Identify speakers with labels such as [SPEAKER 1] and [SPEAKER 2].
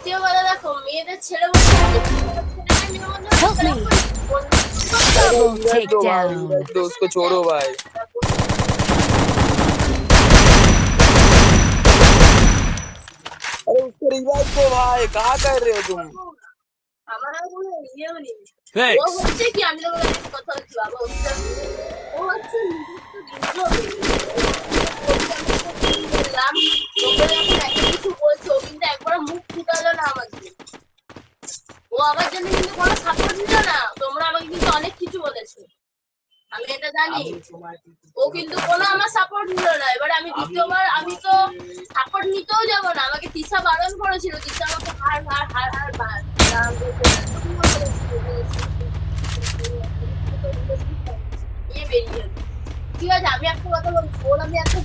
[SPEAKER 1] দ্বিতীয় কথা দেখো মেয়েদের ছেড়ে বলতে ছেলে মেয়ের মধ্যে
[SPEAKER 2] Double
[SPEAKER 3] तो भाई
[SPEAKER 2] takedown.
[SPEAKER 3] तो उसको छोड़ो भाई। अरे उसको रिवाइव को भाई, कहाँ कर रहे हो तुम?
[SPEAKER 1] আমার আর কোনো ইয়েও নেই। ও
[SPEAKER 4] Thanks.
[SPEAKER 1] হচ্ছে কি আমি তোমাকে একটা কথা বলছি বাবা ও হচ্ছে নিজস্ব বললাম তোমরা যখন একটা কিছু বলছো ও কিন্তু একবার মুখ ফুটালো না আমাকে ও আমার জন্য কিন্তু কোনো সাপোর্ট নিল না তোমরা আমাকে কিন্তু অনেক কিছু বলেছো আমি এটা জানি ও কিন্তু কোনো আমার সাপোর্ট নিল না এবার আমি দ্বিতীয়বার আমি তো সাপোর্ট নিতেও যাবো না আমাকে তিশা বারণ করেছিল তিশা আমাকে হার বেরিয়ে ঠিক আছে আমি একটা কথা বলবো ওর আমি একটা